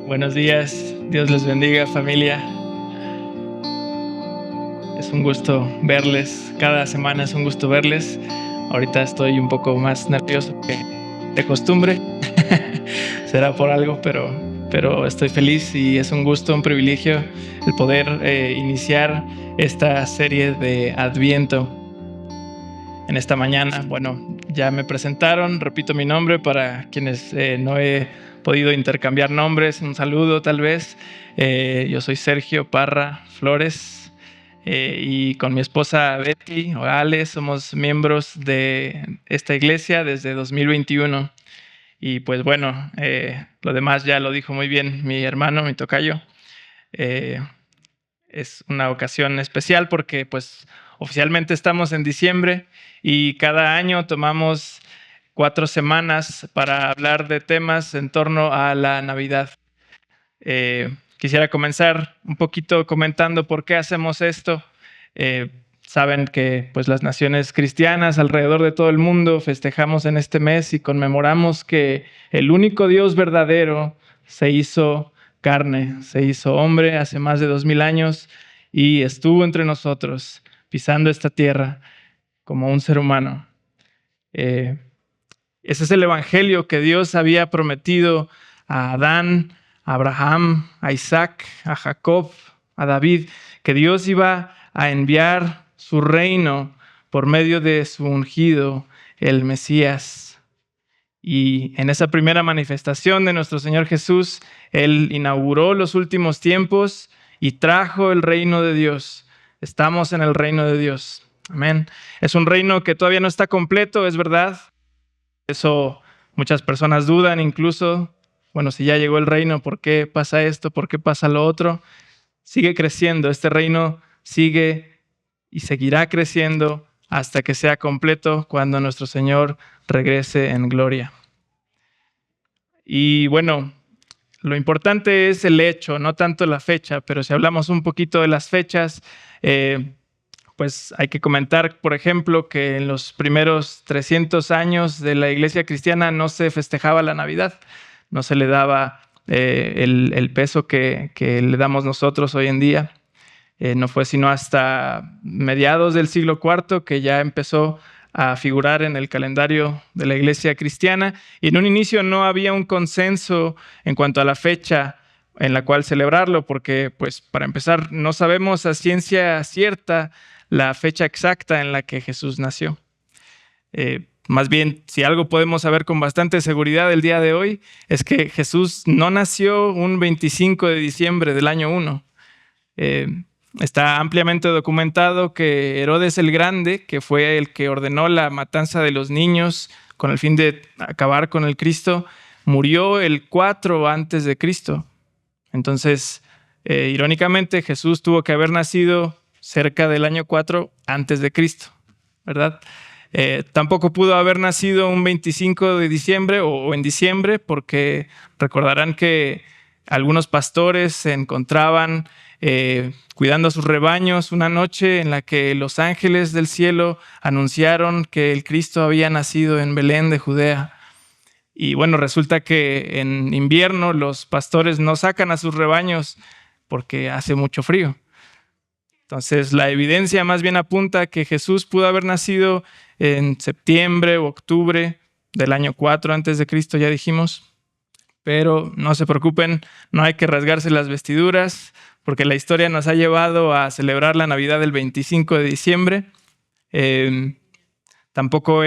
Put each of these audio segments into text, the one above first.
Buenos días, Dios les bendiga, familia. Es un gusto verles, cada semana es un gusto verles. Ahorita estoy un poco más nervioso que de costumbre. Será por algo, pero estoy feliz y es un gusto, un privilegio el poder iniciar esta serie de Adviento en esta mañana. Bueno, ya me presentaron, repito mi nombre para quienes no he podido intercambiar nombres. Un saludo tal vez. Yo soy Sergio Parra Flores y con mi esposa Betty o Ale somos miembros de esta iglesia desde 2021. Y pues bueno, lo demás ya lo dijo muy bien mi hermano, mi tocayo. Es una ocasión especial porque pues oficialmente estamos en diciembre y cada año tomamos 4 semanas para hablar de temas en torno a la Navidad. Quisiera comenzar un poquito comentando por qué hacemos esto. Saben que pues, las naciones cristianas alrededor de todo el mundo festejamos en este mes y conmemoramos que el único Dios verdadero se hizo carne, se hizo hombre hace más de 2000 años y estuvo entre nosotros, pisando esta tierra como un ser humano. Ese es el evangelio que Dios había prometido a Adán, a Abraham, a Isaac, a Jacob, a David, que Dios iba a enviar su reino por medio de su ungido, el Mesías. Y en esa primera manifestación de nuestro Señor Jesús, Él inauguró los últimos tiempos y trajo el reino de Dios. Estamos en el reino de Dios. Amén. Es un reino que todavía no está completo, es verdad. Eso muchas personas dudan incluso. Bueno, si ya llegó el reino, ¿por qué pasa esto? ¿Por qué pasa lo otro? Sigue creciendo. Este reino sigue y seguirá creciendo hasta que sea completo cuando nuestro Señor regrese en gloria. Y bueno, lo importante es el hecho, no tanto la fecha, pero si hablamos un poquito de las fechas, pues hay que comentar, por ejemplo, que en los primeros 300 años de la iglesia cristiana no se festejaba la Navidad, no se le daba el peso que le damos nosotros hoy en día. No fue sino hasta mediados del siglo IV que ya empezó a figurar en el calendario de la iglesia cristiana, y en un inicio no había un consenso en cuanto a la fecha en la cual celebrarlo, porque pues para empezar no sabemos a ciencia cierta la fecha exacta en la que Jesús nació. Más bien, si algo podemos saber con bastante seguridad el día de hoy, es que Jesús no nació un 25 de diciembre del año 1. Está ampliamente documentado que Herodes el Grande, que fue el que ordenó la matanza de los niños con el fin de acabar con el Cristo, murió el 4 antes de Cristo. Entonces, irónicamente, Jesús tuvo que haber nacido cerca del año 4 antes de Cristo, ¿verdad? Tampoco pudo haber nacido un 25 de diciembre o en diciembre, porque recordarán que algunos pastores se encontraban cuidando a sus rebaños una noche en la que los ángeles del cielo anunciaron que el Cristo había nacido en Belén de Judea. Y bueno, resulta que en invierno los pastores no sacan a sus rebaños porque hace mucho frío. Entonces, la evidencia más bien apunta a que Jesús pudo haber nacido en septiembre o octubre del año 4 antes de Cristo, ya dijimos. Pero no se preocupen, no hay que rasgarse las vestiduras, porque la historia nos ha llevado a celebrar la Navidad el 25 de diciembre. Tampoco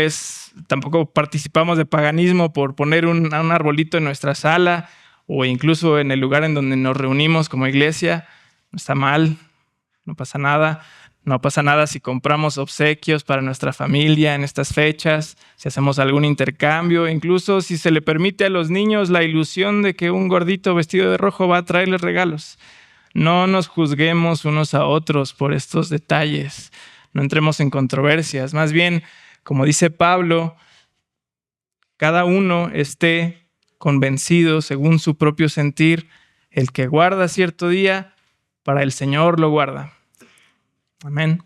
participamos de paganismo por poner un arbolito en nuestra sala o incluso en el lugar en donde nos reunimos como iglesia. No está mal, no pasa nada. No pasa nada si compramos obsequios para nuestra familia en estas fechas, si hacemos algún intercambio, incluso si se le permite a los niños la ilusión de que un gordito vestido de rojo va a traerles regalos. No nos juzguemos unos a otros por estos detalles. No entremos en controversias. Más bien, como dice Pablo, cada uno esté convencido según su propio sentir. El que guarda cierto día, para el Señor lo guarda. Amén.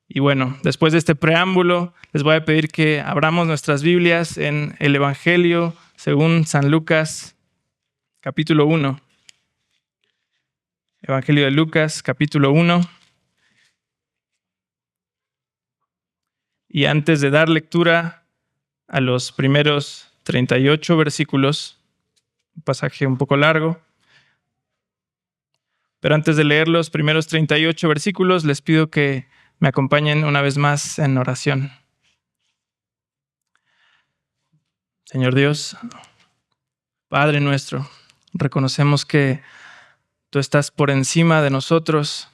Y bueno, después de este preámbulo, les voy a pedir que abramos nuestras Biblias en el Evangelio según San Lucas, capítulo 1. Evangelio de Lucas, capítulo 1. Y antes de dar lectura a los primeros 38 versículos, un pasaje un poco largo, pero antes de leer los primeros 38 versículos, les pido que me acompañen una vez más en oración. Señor Dios, Padre nuestro, reconocemos que tú estás por encima de nosotros,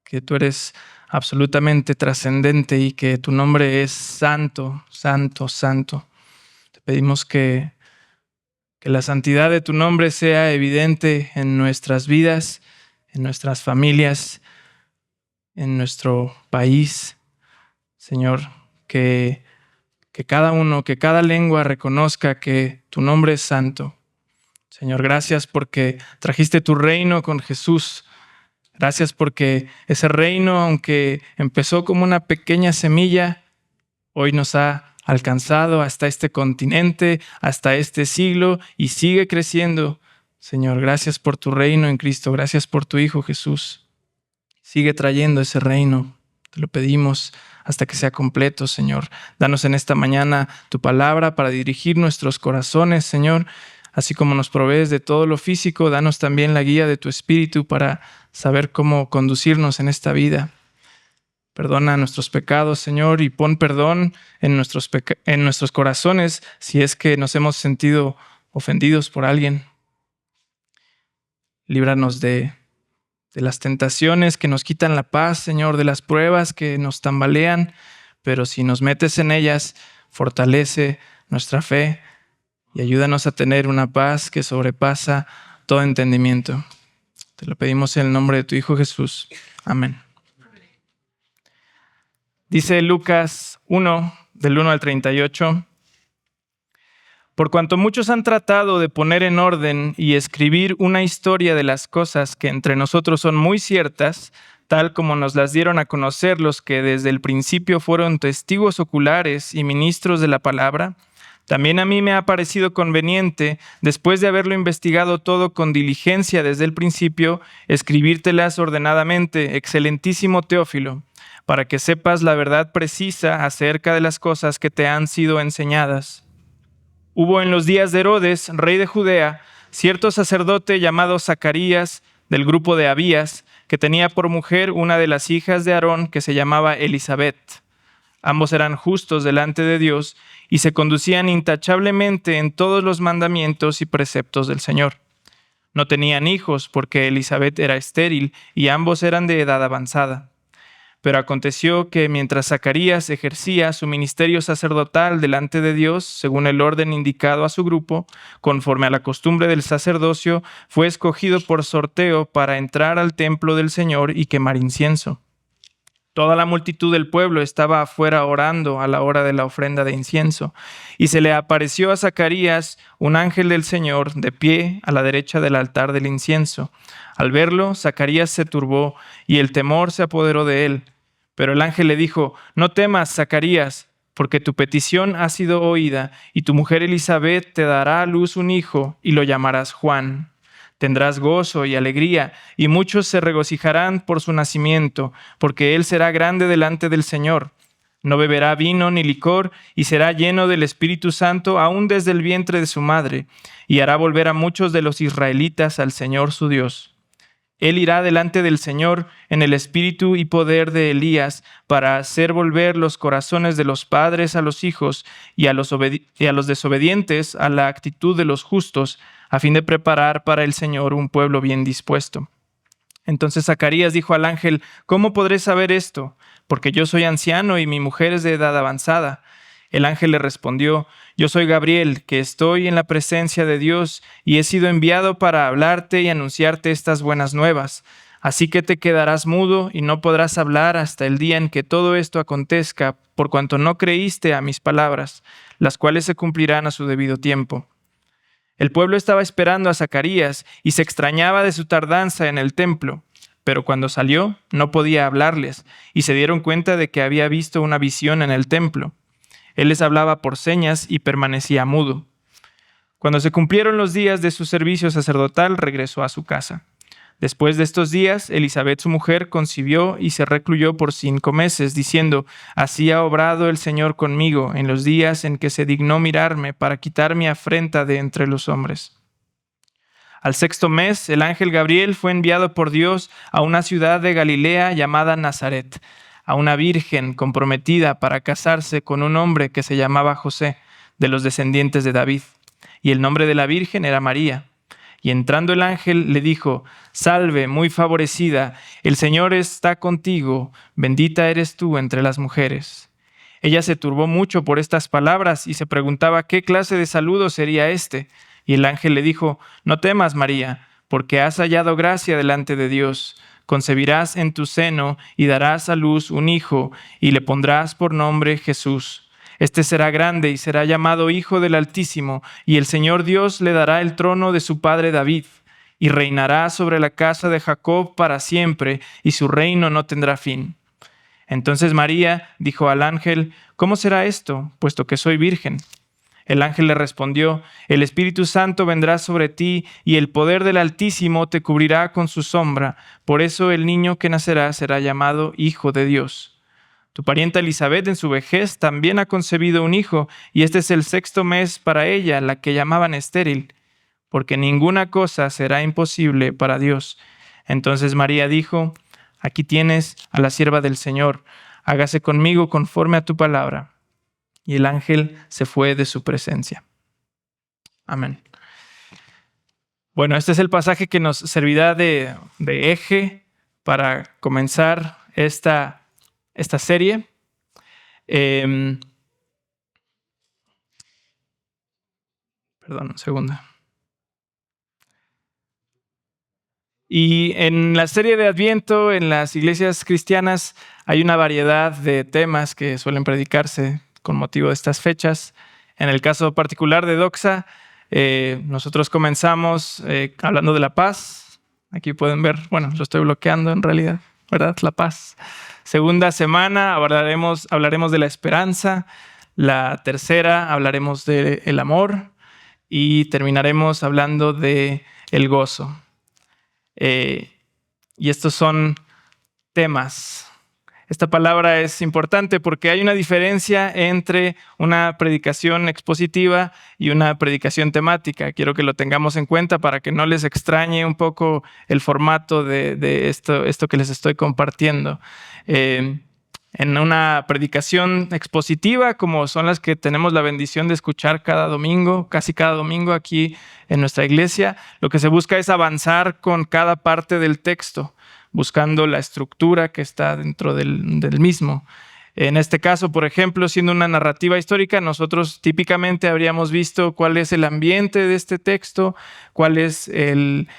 que tú eres absolutamente trascendente y que tu nombre es santo, santo, santo. Te pedimos que la santidad de tu nombre sea evidente en nuestras vidas, en nuestras familias, en nuestro país. Señor, que cada uno, que cada lengua reconozca que tu nombre es santo. Señor, gracias porque trajiste tu reino con Jesús. Gracias porque ese reino, aunque empezó como una pequeña semilla, hoy nos ha alcanzado hasta este continente, hasta este siglo y sigue creciendo. Señor, gracias por tu reino en Cristo. Gracias por tu Hijo Jesús. Sigue trayendo ese reino. Te lo pedimos hasta que sea completo, Señor. Danos en esta mañana tu palabra para dirigir nuestros corazones, Señor. Así como nos provees de todo lo físico, danos también la guía de tu Espíritu para saber cómo conducirnos en esta vida. Perdona nuestros pecados, Señor, y pon perdón en nuestros corazones si es que nos hemos sentido ofendidos por alguien. Líbranos de las tentaciones que nos quitan la paz, Señor, de las pruebas que nos tambalean, pero si nos metes en ellas, fortalece nuestra fe y ayúdanos a tener una paz que sobrepasa todo entendimiento. Te lo pedimos en el nombre de tu Hijo Jesús. Amén. Dice Lucas 1, del 1 al 38. Por cuanto muchos han tratado de poner en orden y escribir una historia de las cosas que entre nosotros son muy ciertas, tal como nos las dieron a conocer los que desde el principio fueron testigos oculares y ministros de la palabra, también a mí me ha parecido conveniente, después de haberlo investigado todo con diligencia desde el principio, escribírtelas ordenadamente, excelentísimo Teófilo, para que sepas la verdad precisa acerca de las cosas que te han sido enseñadas. Hubo en los días de Herodes, rey de Judea, cierto sacerdote llamado Zacarías, del grupo de Abías, que tenía por mujer una de las hijas de Aarón que se llamaba Elisabet. Ambos eran justos delante de Dios y se conducían intachablemente en todos los mandamientos y preceptos del Señor. No tenían hijos porque Elisabet era estéril y ambos eran de edad avanzada. Pero aconteció que mientras Zacarías ejercía su ministerio sacerdotal delante de Dios, según el orden indicado a su grupo, conforme a la costumbre del sacerdocio, fue escogido por sorteo para entrar al templo del Señor y quemar incienso. Toda la multitud del pueblo estaba afuera orando a la hora de la ofrenda de incienso, y se le apareció a Zacarías un ángel del Señor de pie a la derecha del altar del incienso. Al verlo, Zacarías se turbó y el temor se apoderó de él. Pero el ángel le dijo: no temas, Zacarías, porque tu petición ha sido oída, y tu mujer Elisabet te dará a luz un hijo, y lo llamarás Juan. Tendrás gozo y alegría, y muchos se regocijarán por su nacimiento, porque él será grande delante del Señor. No beberá vino ni licor, y será lleno del Espíritu Santo aún desde el vientre de su madre, y hará volver a muchos de los israelitas al Señor su Dios. Él irá delante del Señor en el espíritu y poder de Elías para hacer volver los corazones de los padres a los hijos y a los desobedientes a la actitud de los justos, a fin de preparar para el Señor un pueblo bien dispuesto. Entonces Zacarías dijo al ángel: ¿cómo podré saber esto? Porque yo soy anciano y mi mujer es de edad avanzada. El ángel le respondió: yo soy Gabriel, que estoy en la presencia de Dios y he sido enviado para hablarte y anunciarte estas buenas nuevas. Así que te quedarás mudo y no podrás hablar hasta el día en que todo esto acontezca, por cuanto no creíste a mis palabras, las cuales se cumplirán a su debido tiempo. El pueblo estaba esperando a Zacarías y se extrañaba de su tardanza en el templo. Pero cuando salió, no podía hablarles, y se dieron cuenta de que había visto una visión en el templo. Él les hablaba por señas y permanecía mudo. Cuando se cumplieron los días de su servicio sacerdotal, regresó a su casa. Después de estos días, Elisabet, su mujer, concibió y se recluyó por 5 meses, diciendo: Así ha obrado el Señor conmigo en los días en que se dignó mirarme para quitar mi afrenta de entre los hombres. Al 6º mes, el ángel Gabriel fue enviado por Dios a una ciudad de Galilea llamada Nazaret, a una virgen comprometida para casarse con un hombre que se llamaba José, de los descendientes de David, y el nombre de la virgen era María. Y entrando el ángel le dijo: Salve, muy favorecida, el Señor está contigo, bendita eres tú entre las mujeres. Ella se turbó mucho por estas palabras y se preguntaba qué clase de saludo sería este. Y el ángel le dijo: No temas, María, porque has hallado gracia delante de Dios. Concebirás en tu seno y darás a luz un hijo, y le pondrás por nombre Jesús. Este será grande y será llamado Hijo del Altísimo, y el Señor Dios le dará el trono de su padre David, y reinará sobre la casa de Jacob para siempre, y su reino no tendrá fin. Entonces María dijo al ángel: ¿Cómo será esto, puesto que soy virgen? El ángel le respondió: El Espíritu Santo vendrá sobre ti, y el poder del Altísimo te cubrirá con su sombra. Por eso el niño que nacerá será llamado Hijo de Dios. Tu parienta Elisabet en su vejez también ha concebido un hijo, y este es el 6º mes para ella, la que llamaban estéril, porque ninguna cosa será imposible para Dios. Entonces María dijo: Aquí tienes a la sierva del Señor, hágase conmigo conforme a tu palabra. Y el ángel se fue de su presencia. Amén. Bueno, este es el pasaje que nos servirá de eje para comenzar esta serie. Perdón, un segundo. Y en la serie de Adviento, en las iglesias cristianas, hay una variedad de temas que suelen predicarse con motivo de estas fechas. En el caso particular de Doxa, nosotros comenzamos hablando de la paz. Aquí pueden ver, bueno, lo estoy bloqueando en realidad, ¿verdad? La paz. Segunda semana hablaremos de la esperanza. La tercera hablaremos del amor. Y terminaremos hablando del gozo. Y estos son temas. Esta palabra es importante porque hay una diferencia entre una predicación expositiva y una predicación temática. Quiero que lo tengamos en cuenta para que no les extrañe un poco el formato de esto que les estoy compartiendo. En una predicación expositiva, como son las que tenemos la bendición de escuchar cada domingo, casi cada domingo aquí en nuestra iglesia, lo que se busca es avanzar con cada parte del texto, buscando la estructura que está dentro del mismo. En este caso, por ejemplo, siendo una narrativa histórica, nosotros típicamente habríamos visto cuál es el ambiente de este texto, cuál es el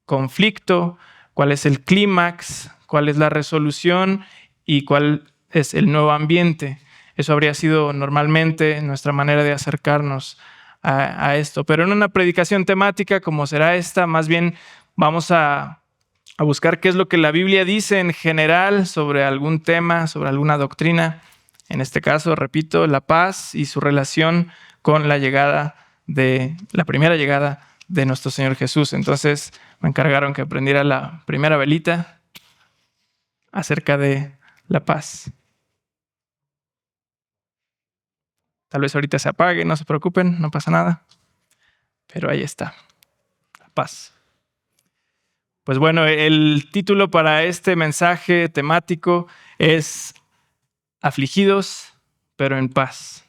conflicto, cuál es el clímax, cuál es la resolución y cuál es el nuevo ambiente. Eso habría sido normalmente nuestra manera de acercarnos a esto. Pero en una predicación temática como será esta, más bien vamos a buscar qué es lo que la Biblia dice en general sobre algún tema, sobre alguna doctrina. En este caso, repito, la paz y su relación con la primera llegada de nuestro Señor Jesús. Entonces me encargaron que aprendiera la primera velita acerca de la paz. Tal vez ahorita se apague, no se preocupen, no pasa nada. Pero ahí está, la paz. Pues bueno, el título para este mensaje temático es Afligidos, pero en paz.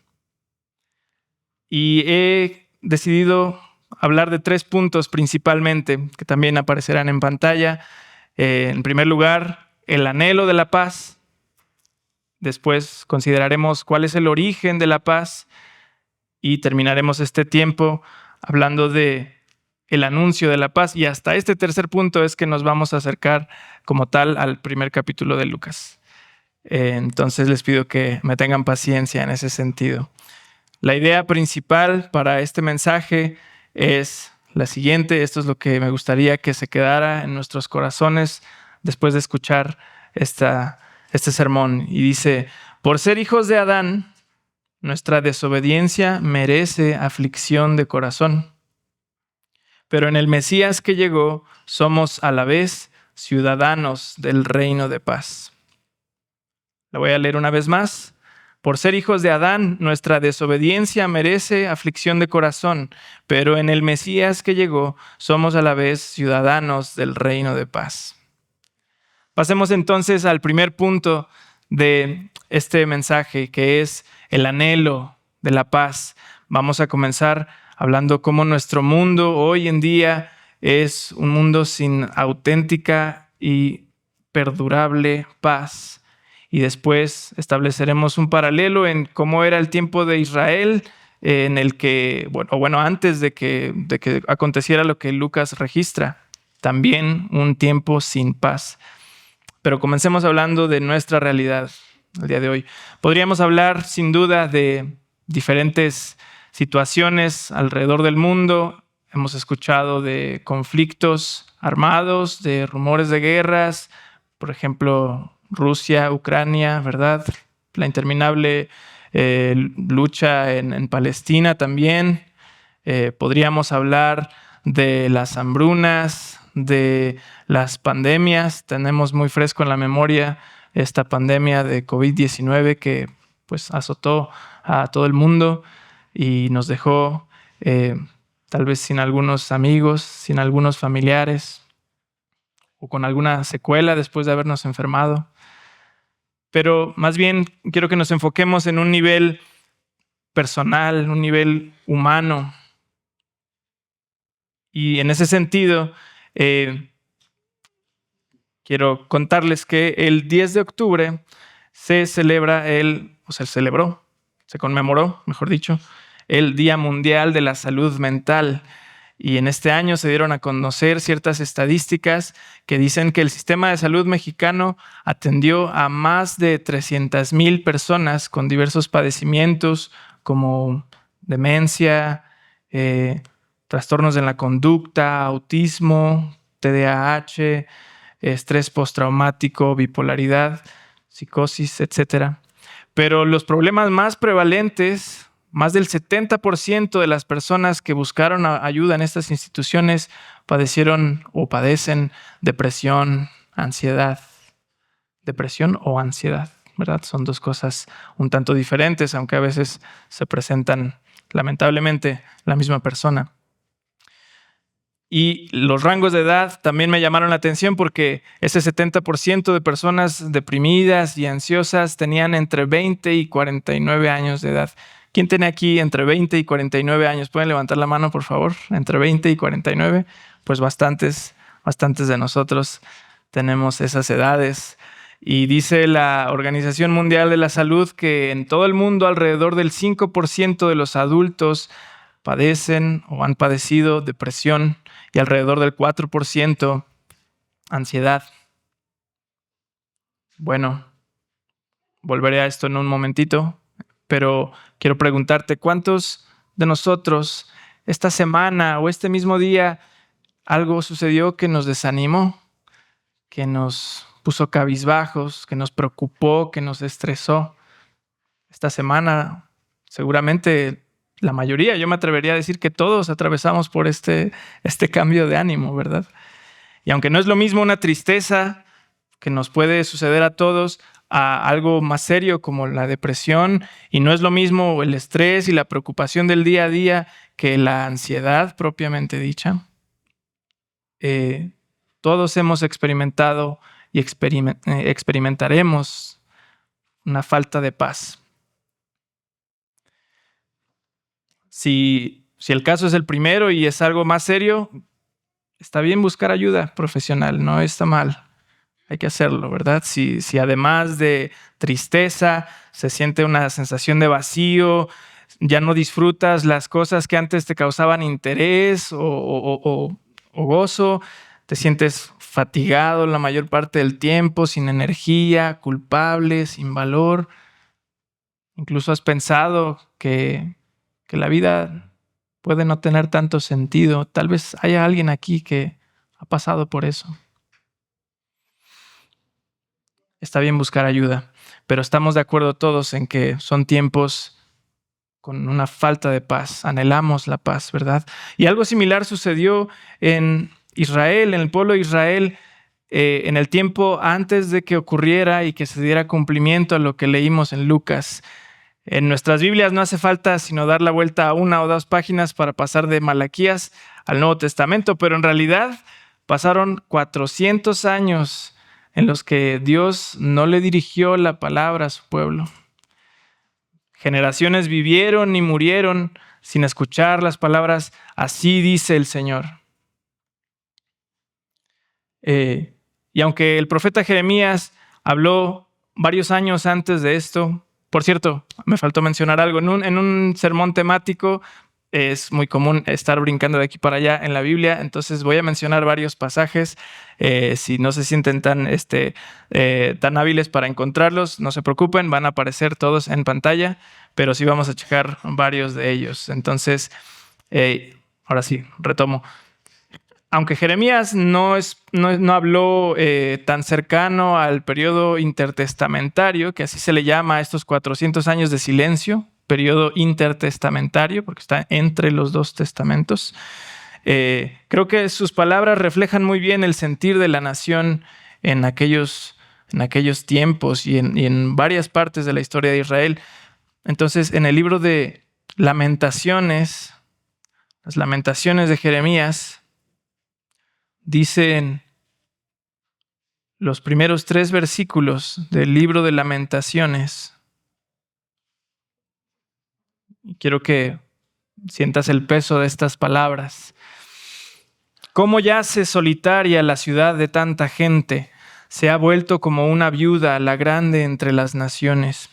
Y he decidido hablar de 3 puntos principalmente, que también aparecerán en pantalla. En primer lugar, el anhelo de la paz. Después consideraremos cuál es el origen de la paz y terminaremos este tiempo hablando de el anuncio de la paz. Y hasta este tercer punto es que nos vamos a acercar como tal al primer capítulo de Lucas. Entonces les pido que me tengan paciencia en ese sentido. La idea principal para este mensaje es la siguiente. Esto es lo que me gustaría que se quedara en nuestros corazones después de escuchar este sermón. Y dice: por ser hijos de Adán, nuestra desobediencia merece aflicción de corazón. pero en el Mesías que llegó somos a la vez ciudadanos del reino de paz. La voy a leer una vez más. Por ser hijos de Adán, nuestra desobediencia merece aflicción de corazón, pero en el Mesías que llegó somos a la vez ciudadanos del reino de paz. Pasemos entonces al primer punto de este mensaje, que es el anhelo de la paz. Vamos a comenzar hablando cómo nuestro mundo hoy en día es un mundo sin auténtica y perdurable paz. Y después estableceremos un paralelo en cómo era el tiempo de Israel, en el que, antes de que aconteciera lo que Lucas registra, también un tiempo sin paz. Pero comencemos hablando de nuestra realidad el día de hoy. Podríamos hablar sin duda de diferentes situaciones alrededor del mundo. Hemos escuchado de conflictos armados, de rumores de guerras, por ejemplo, Rusia, Ucrania, ¿verdad? La interminable lucha en Palestina también. Podríamos hablar de las hambrunas, de las pandemias. Tenemos muy fresco en la memoria esta pandemia de COVID-19 que pues azotó a todo el mundo y nos dejó tal vez sin algunos amigos, sin algunos familiares o con alguna secuela después de habernos enfermado. Pero más bien quiero que nos enfoquemos en un nivel personal, un nivel humano. Y en ese sentido, quiero contarles que el 10 de octubre se conmemoró, mejor dicho, el Día Mundial de la Salud Mental. Y en este año se dieron a conocer ciertas estadísticas que dicen que el sistema de salud mexicano atendió a más de 300,000 personas con diversos padecimientos como demencia, trastornos en la conducta, autismo, TDAH, estrés postraumático, bipolaridad, psicosis, etc. Pero los problemas más prevalentes, más del 70% de las personas que buscaron ayuda en estas instituciones padecieron o padecen depresión, ansiedad. Depresión o ansiedad, ¿verdad? Son dos cosas un tanto diferentes, aunque a veces se presentan lamentablemente la misma persona. Y los rangos de edad también me llamaron la atención porque ese 70% de personas deprimidas y ansiosas tenían entre 20 y 49 años de edad. ¿Quién tiene aquí entre 20 y 49 años? ¿Pueden levantar la mano, por favor? Entre 20 y 49. Pues bastantes de nosotros tenemos esas edades. Y dice la Organización Mundial de la Salud que en todo el mundo alrededor del 5% de los adultos padecen o han padecido depresión y alrededor del 4% ansiedad. Bueno, volveré a esto en un momentito, pero quiero preguntarte, ¿cuántos de nosotros esta semana o este mismo día algo sucedió que nos desanimó, que nos puso cabizbajos, que nos preocupó, que nos estresó? Esta semana seguramente la mayoría, yo me atrevería a decir que todos atravesamos por este cambio de ánimo, ¿verdad? Y aunque no es lo mismo una tristeza que nos puede suceder a todos, a algo más serio como la depresión, y no es lo mismo el estrés y la preocupación del día a día que la ansiedad propiamente dicha. Todos hemos experimentado y experimentaremos una falta de paz. Si el caso es el primero y es algo más serio, está bien buscar ayuda profesional, no está mal. Hay que hacerlo, ¿verdad? Si además de tristeza se siente una sensación de vacío, ya no disfrutas las cosas que antes te causaban interés o gozo, te sientes fatigado la mayor parte del tiempo, sin energía, culpable, sin valor. Incluso has pensado que la vida puede no tener tanto sentido. Tal vez haya alguien aquí que ha pasado por eso. Está bien buscar ayuda, pero estamos de acuerdo todos en que son tiempos con una falta de paz. Anhelamos la paz, ¿verdad? Y algo similar sucedió en Israel, en el pueblo de Israel, en el tiempo antes de que ocurriera y que se diera cumplimiento a lo que leímos en Lucas. En nuestras Biblias no hace falta sino dar la vuelta a 1 o 2 páginas para pasar de Malaquías al Nuevo Testamento, pero en realidad pasaron 400 años en los que Dios no le dirigió la palabra a su pueblo. Generaciones vivieron y murieron sin escuchar las palabras, así dice el Señor. Y aunque el profeta Jeremías habló varios años antes de esto, por cierto, me faltó mencionar algo, en un sermón temático es muy común estar brincando de aquí para allá en la Biblia, entonces voy a mencionar varios pasajes. Si no se sienten tan hábiles para encontrarlos, no se preocupen, van a aparecer todos en pantalla, pero sí vamos a checar varios de ellos. Entonces, ahora sí, retomo. Aunque Jeremías no habló tan cercano al periodo intertestamentario, que así se le llama a estos 400 años de silencio, periodo intertestamentario, porque está entre los 2 testamentos, creo que sus palabras reflejan muy bien el sentir de la nación en aquellos tiempos y en varias partes de la historia de Israel. Entonces, en el libro de Lamentaciones, las Lamentaciones de Jeremías, dicen los primeros 3 versículos del libro de Lamentaciones. Y quiero que sientas el peso de estas palabras. ¿Cómo yace solitaria la ciudad de tanta gente? Se ha vuelto como una viuda, la grande entre las naciones.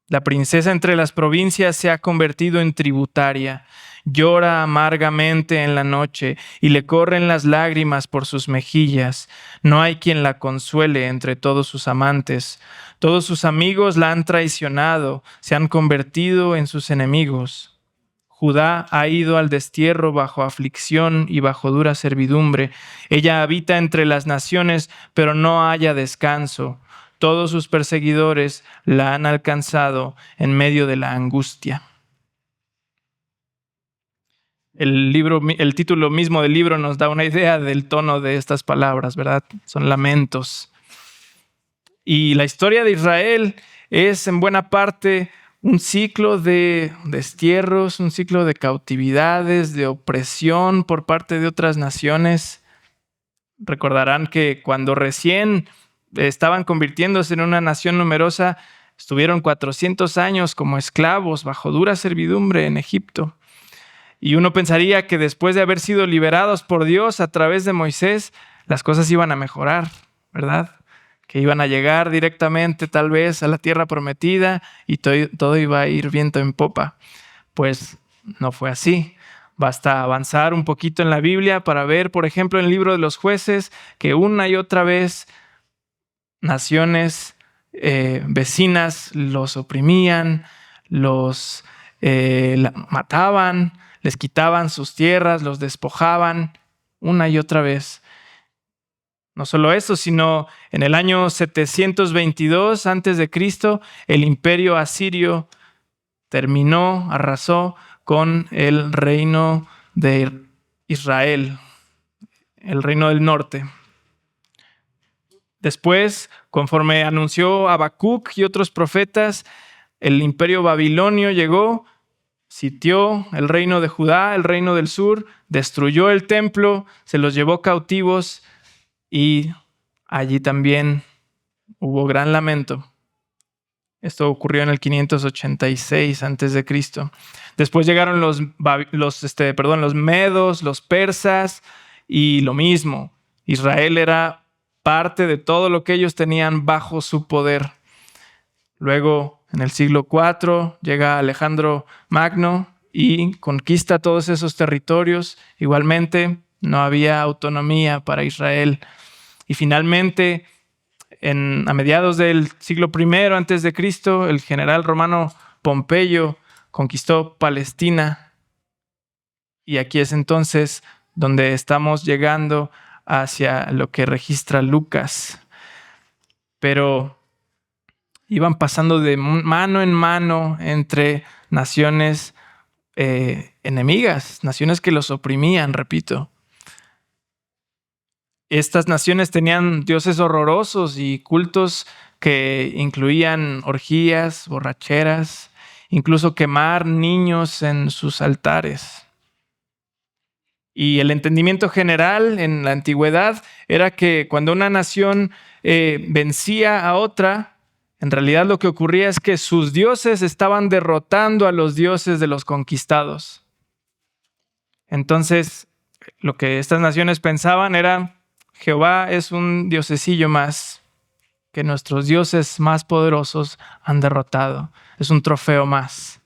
La princesa entre las provincias se ha convertido en tributaria. Llora amargamente en la noche y le corren las lágrimas por sus mejillas. No hay quien la consuele entre todos sus amantes. Todos sus amigos la han traicionado, se han convertido en sus enemigos. Judá ha ido al destierro bajo aflicción y bajo dura servidumbre. Ella habita entre las naciones, pero no halla descanso. Todos sus perseguidores la han alcanzado en medio de la angustia. El título mismo del libro nos da una idea del tono de estas palabras, ¿verdad? Son lamentos. Y la historia de Israel es en buena parte un ciclo de destierros, un ciclo de cautividades, de opresión por parte de otras naciones. Recordarán que cuando recién estaban convirtiéndose en una nación numerosa, estuvieron 400 años como esclavos bajo dura servidumbre en Egipto. Y uno pensaría que después de haber sido liberados por Dios a través de Moisés, las cosas iban a mejorar, ¿verdad? Que iban a llegar directamente tal vez a la tierra prometida y todo iba a ir viento en popa. Pues no fue así. Basta avanzar un poquito en la Biblia para ver, por ejemplo, en el libro de los Jueces, que una y otra vez naciones vecinas los oprimían, los mataban, les quitaban sus tierras, los despojaban una y otra vez. No solo eso, sino en el año 722 a.C., el imperio asirio arrasó con el reino de Israel, el reino del norte. Después, conforme anunció Habacuc y otros profetas, el imperio babilonio llegó, sitió el reino de Judá, el reino del sur, destruyó el templo, se los llevó cautivos y allí también hubo gran lamento. Esto ocurrió en el 586 a.C. Después llegaron los medos, los persas y lo mismo. Israel era parte de todo lo que ellos tenían bajo su poder. Luego, en el siglo IV, llega Alejandro Magno y conquista todos esos territorios. Igualmente, no había autonomía para Israel. Y finalmente, a mediados del siglo I a.C., el general romano Pompeyo conquistó Palestina. Y aquí es entonces donde estamos llegando hacia lo que registra Lucas. Pero iban pasando de mano en mano entre naciones enemigas, naciones que los oprimían, repito. Estas naciones tenían dioses horrorosos y cultos que incluían orgías, borracheras, incluso quemar niños en sus altares. Y el entendimiento general en la antigüedad era que cuando una nación vencía a otra, en realidad lo que ocurría es que sus dioses estaban derrotando a los dioses de los conquistados. Entonces, lo que estas naciones pensaban era: Jehová es un diosecillo más que nuestros dioses más poderosos han derrotado. Es un trofeo más.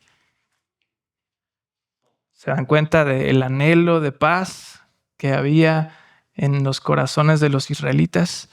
¿Se dan cuenta del anhelo de paz que había en los corazones de los israelitas?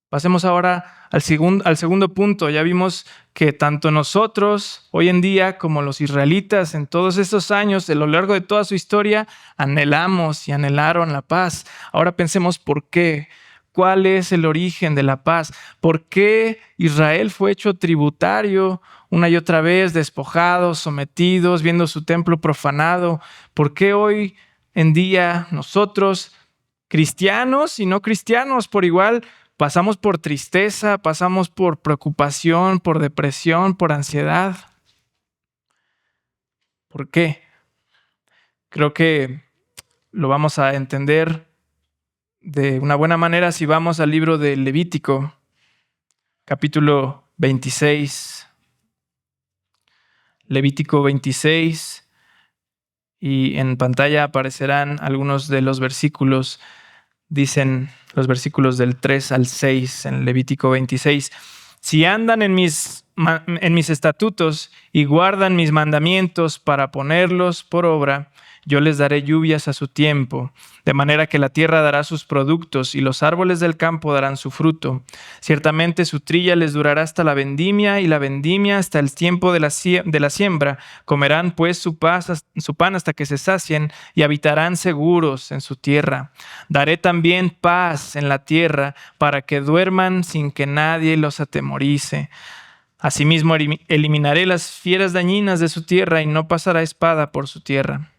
Pasemos ahora al segundo punto. Ya vimos que tanto nosotros hoy en día como los israelitas en todos estos años, a lo largo de toda su historia, anhelamos y anhelaron la paz. Ahora pensemos por qué. ¿Cuál es el origen de la paz? ¿Por qué Israel fue hecho tributario una y otra vez, despojados, sometidos, viendo su templo profanado? ¿Por qué hoy en día nosotros, cristianos y no cristianos por igual, pasamos por tristeza, pasamos por preocupación, por depresión, por ansiedad? ¿Por qué? Creo que lo vamos a entender de una buena manera si vamos al libro de Levítico, capítulo 26. Levítico 26, y en pantalla aparecerán algunos de los versículos. Dicen los versículos del 3 al 6 en Levítico 26. Si andan en mis estatutos y guardan mis mandamientos para ponerlos por obra, yo les daré lluvias a su tiempo, de manera que la tierra dará sus productos y los árboles del campo darán su fruto. Ciertamente su trilla les durará hasta la vendimia y la vendimia hasta el tiempo de la siembra. Comerán pues su pan hasta que se sacien y habitarán seguros en su tierra. Daré también paz en la tierra para que duerman sin que nadie los atemorice. Asimismo eliminaré las fieras dañinas de su tierra y no pasará espada por su tierra.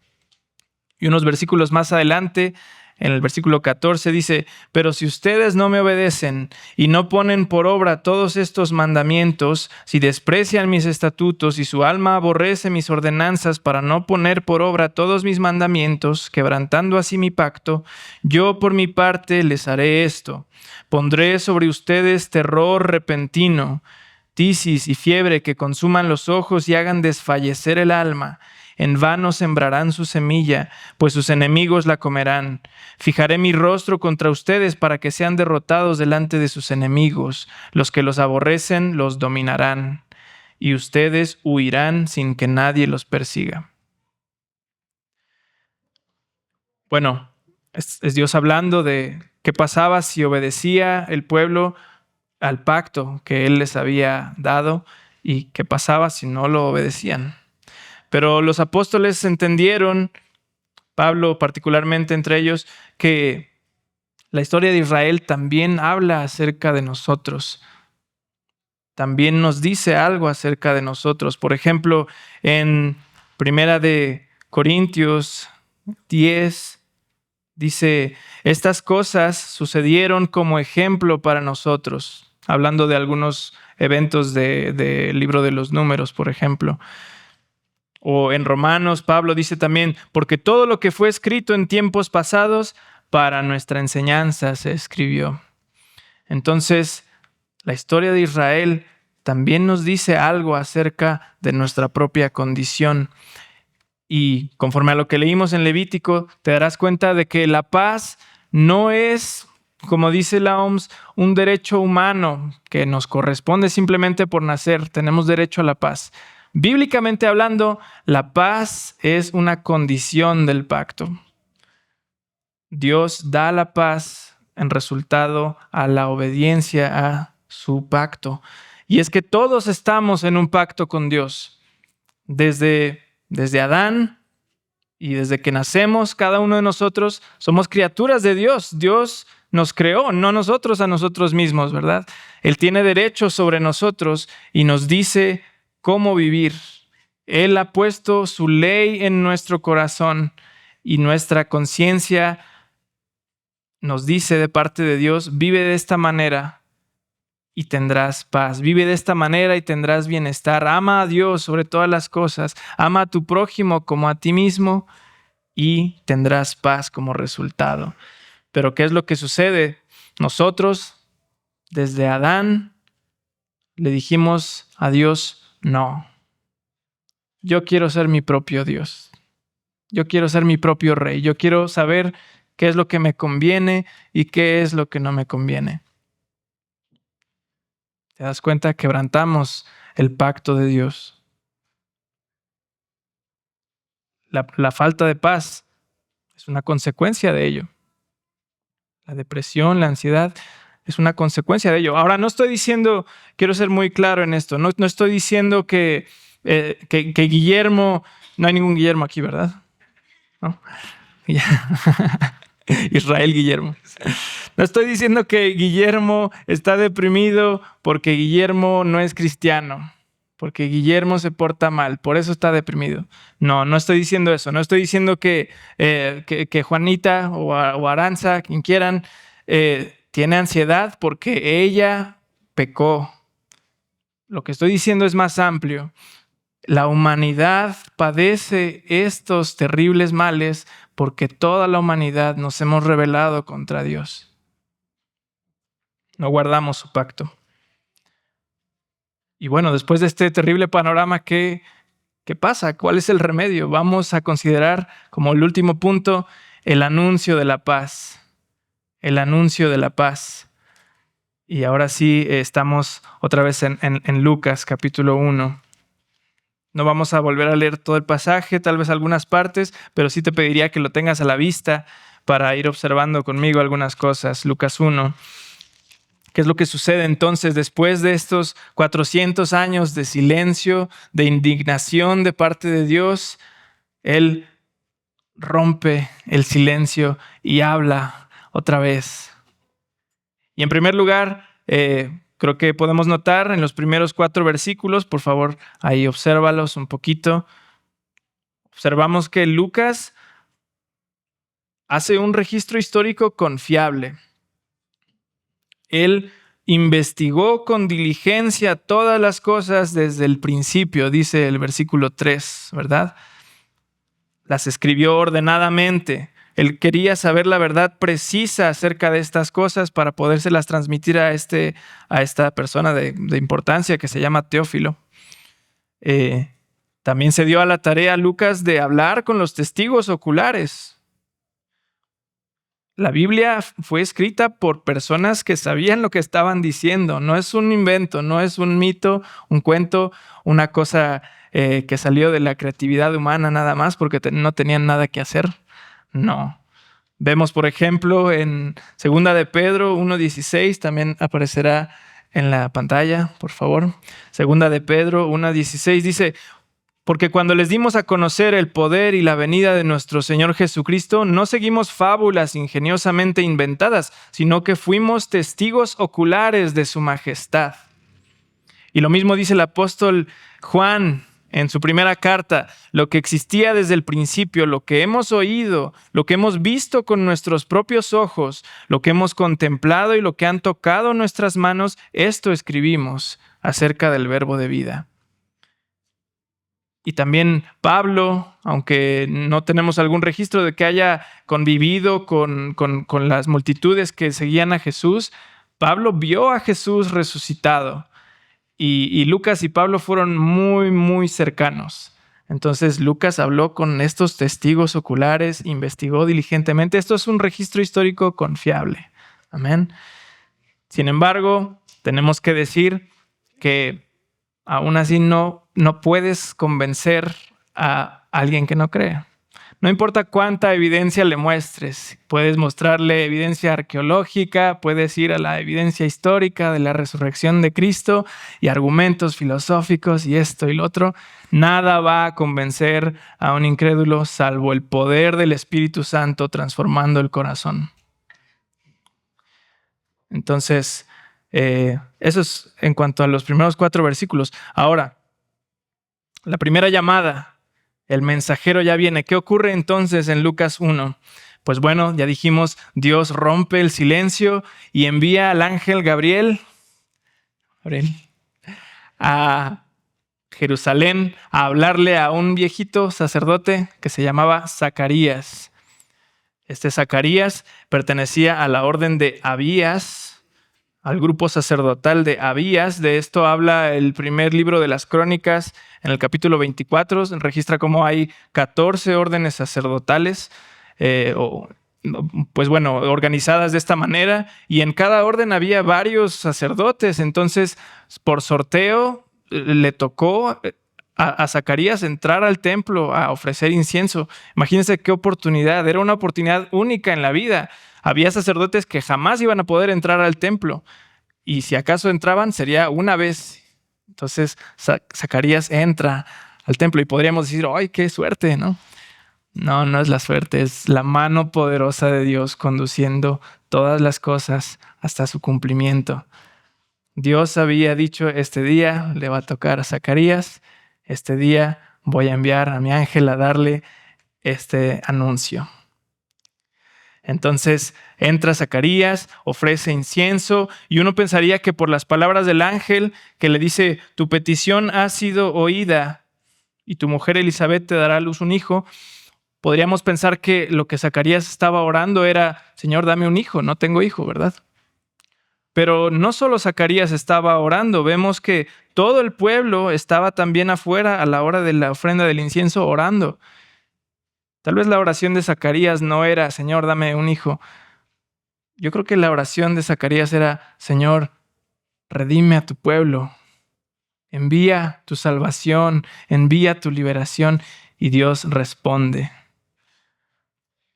Y unos versículos más adelante, en el versículo 14 dice: pero si ustedes no me obedecen y no ponen por obra todos estos mandamientos, si desprecian mis estatutos y su alma aborrece mis ordenanzas para no poner por obra todos mis mandamientos, quebrantando así mi pacto, yo por mi parte les haré esto: pondré sobre ustedes terror repentino, tisis y fiebre que consuman los ojos y hagan desfallecer el alma. En vano sembrarán su semilla, pues sus enemigos la comerán. Fijaré mi rostro contra ustedes para que sean derrotados delante de sus enemigos. Los que los aborrecen los dominarán, y ustedes huirán sin que nadie los persiga. Bueno, es Dios hablando de qué pasaba si obedecía el pueblo al pacto que Él les había dado y qué pasaba si no lo obedecían. Pero los apóstoles entendieron, Pablo particularmente entre ellos, que la historia de Israel también habla acerca de nosotros. También nos dice algo acerca de nosotros. Por ejemplo, en 1 de Corintios 10 dice: estas cosas sucedieron como ejemplo para nosotros. Hablando de algunos eventos del libro de los Números, por ejemplo. O en Romanos, Pablo dice también: porque todo lo que fue escrito en tiempos pasados, para nuestra enseñanza se escribió. Entonces, la historia de Israel también nos dice algo acerca de nuestra propia condición. Y conforme a lo que leímos en Levítico, te darás cuenta de que la paz no es, como dice la OMS, un derecho humano que nos corresponde simplemente por nacer. Tenemos derecho a la paz. Bíblicamente hablando, la paz es una condición del pacto. Dios da la paz en resultado a la obediencia a su pacto. Y es que todos estamos en un pacto con Dios. Desde Adán y desde que nacemos, cada uno de nosotros somos criaturas de Dios. Dios nos creó, no nosotros a nosotros mismos, ¿verdad? Él tiene derecho sobre nosotros y nos dice cómo vivir. Él ha puesto su ley en nuestro corazón y nuestra conciencia nos dice de parte de Dios, vive de esta manera y tendrás paz. Vive de esta manera y tendrás bienestar. Ama a Dios sobre todas las cosas. Ama a tu prójimo como a ti mismo y tendrás paz como resultado. Pero ¿qué es lo que sucede? Nosotros, desde Adán, le dijimos a Dios, no. Yo quiero ser mi propio Dios. Yo quiero ser mi propio rey. Yo quiero saber qué es lo que me conviene y qué es lo que no me conviene. ¿Te das cuenta? Quebrantamos el pacto de Dios. La falta de paz es una consecuencia de ello. La depresión, la ansiedad es una consecuencia de ello. Ahora, no estoy diciendo, quiero ser muy claro en esto, no estoy diciendo que Guillermo, no hay ningún Guillermo aquí, ¿verdad? ¿No? Israel Guillermo. No estoy diciendo que Guillermo está deprimido porque Guillermo no es cristiano, porque Guillermo se porta mal, por eso está deprimido. No estoy diciendo eso. No estoy diciendo que Juanita o Aranza, quien quieran, tiene ansiedad porque ella pecó. Lo que estoy diciendo es más amplio. La humanidad padece estos terribles males porque toda la humanidad nos hemos rebelado contra Dios. No guardamos su pacto. Y bueno, después de este terrible panorama, ¿qué pasa? ¿Cuál es el remedio? Vamos a considerar como el último punto el anuncio de la paz. El anuncio de la paz. Y ahora sí estamos otra vez en Lucas capítulo 1. No vamos a volver a leer todo el pasaje, tal vez algunas partes, pero sí te pediría que lo tengas a la vista para ir observando conmigo algunas cosas. Lucas 1. ¿Qué es lo que sucede entonces después de estos 400 años de silencio, de indignación de parte de Dios? Él rompe el silencio y habla otra vez. Y en primer lugar, creo que podemos notar en los primeros 4 versículos, por favor, ahí obsérvalos un poquito. Observamos que Lucas hace un registro histórico confiable. Él investigó con diligencia todas las cosas desde el principio, dice el versículo 3, ¿verdad? Las escribió ordenadamente. Él quería saber la verdad precisa acerca de estas cosas para podérselas transmitir a esta persona de importancia que se llama Teófilo. También se dio a la tarea Lucas de hablar con los testigos oculares. La Biblia fue escrita por personas que sabían lo que estaban diciendo. No es un invento, no es un mito, un cuento, una cosa que salió de la creatividad humana nada más porque no tenían nada que hacer. No. Vemos, por ejemplo, en 2 de Pedro 1:16, también aparecerá en la pantalla, por favor. 2 de Pedro 1:16 dice: porque cuando les dimos a conocer el poder y la venida de nuestro Señor Jesucristo, no seguimos fábulas ingeniosamente inventadas, sino que fuimos testigos oculares de su majestad. Y lo mismo dice el apóstol Juan en su primera carta: lo que existía desde el principio, lo que hemos oído, lo que hemos visto con nuestros propios ojos, lo que hemos contemplado y lo que han tocado nuestras manos, esto escribimos acerca del verbo de vida. Y también Pablo, aunque no tenemos algún registro de que haya convivido con las multitudes que seguían a Jesús, Pablo vio a Jesús resucitado. Y Lucas y Pablo fueron muy, muy cercanos. Entonces Lucas habló con estos testigos oculares, investigó diligentemente. Esto es un registro histórico confiable. Amén. Sin embargo, tenemos que decir que aún así no puedes convencer a alguien que no cree. No importa cuánta evidencia le muestres. Puedes mostrarle evidencia arqueológica, puedes ir a la evidencia histórica de la resurrección de Cristo y argumentos filosóficos y esto y lo otro. Nada va a convencer a un incrédulo salvo el poder del Espíritu Santo transformando el corazón. Entonces, eso es en cuanto a los primeros 4 versículos. Ahora, la primera llamada, el mensajero ya viene. ¿Qué ocurre entonces en Lucas 1? Pues bueno, ya dijimos, Dios rompe el silencio y envía al ángel Gabriel a Jerusalén a hablarle a un viejito sacerdote que se llamaba Zacarías. Este Zacarías pertenecía a la orden de Abías, al grupo sacerdotal de Abías. De esto habla el primer libro de las Crónicas en el capítulo 24. Registra cómo hay 14 órdenes sacerdotales, organizadas de esta manera. Y en cada orden había varios sacerdotes. Entonces, por sorteo, le tocó a Zacarías entrar al templo a ofrecer incienso. Imagínense qué oportunidad. Era una oportunidad única en la vida. Había sacerdotes que jamás iban a poder entrar al templo. Y si acaso entraban, sería una vez. Entonces, Zacarías entra al templo y podríamos decir, ¡ay, qué suerte!, ¿no? No, no es la suerte, es la mano poderosa de Dios conduciendo todas las cosas hasta su cumplimiento. Dios había dicho, este día le va a tocar a Zacarías, este día voy a enviar a mi ángel a darle este anuncio. Entonces entra Zacarías, ofrece incienso y uno pensaría que por las palabras del ángel que le dice, tu petición ha sido oída y tu mujer Elizabeth te dará a luz un hijo, podríamos pensar que lo que Zacarías estaba orando era, Señor, dame un hijo, no tengo hijo, ¿verdad? Pero no solo Zacarías estaba orando, vemos que todo el pueblo estaba también afuera a la hora de la ofrenda del incienso orando. Tal vez la oración de Zacarías no era, Señor, dame un hijo. Yo creo que la oración de Zacarías era, Señor, redime a tu pueblo, envía tu salvación, envía tu liberación, y Dios responde.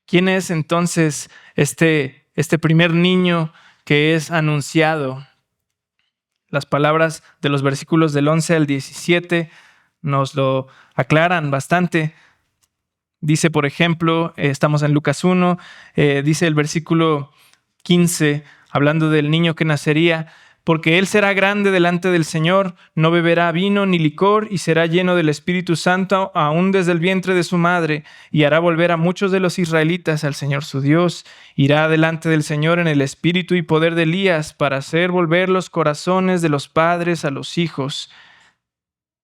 ¿Quién es entonces este primer niño que es anunciado? Las palabras de los versículos del 11 al 17 nos lo aclaran bastante. Dice, por ejemplo, estamos en Lucas 1, dice el versículo 15, hablando del niño que nacería, porque él será grande delante del Señor, no beberá vino ni licor y será lleno del Espíritu Santo aún desde el vientre de su madre, y hará volver a muchos de los israelitas al Señor su Dios. Irá delante del Señor en el espíritu y poder de Elías para hacer volver los corazones de los padres a los hijos.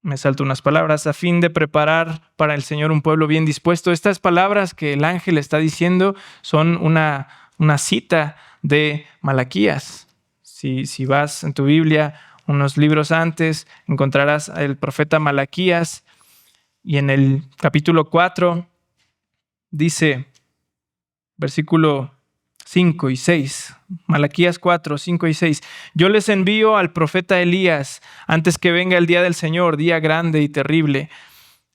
Me salto unas palabras, a fin de preparar para el Señor un pueblo bien dispuesto. Estas palabras que el ángel está diciendo son una cita de Malaquías. Si vas en tu Biblia unos libros antes, encontrarás el profeta Malaquías, y en el capítulo 4 dice, versículo 5 y 6, Malaquías 4, 5 y 6. Yo les envío al profeta Elías antes que venga el día del Señor, día grande y terrible.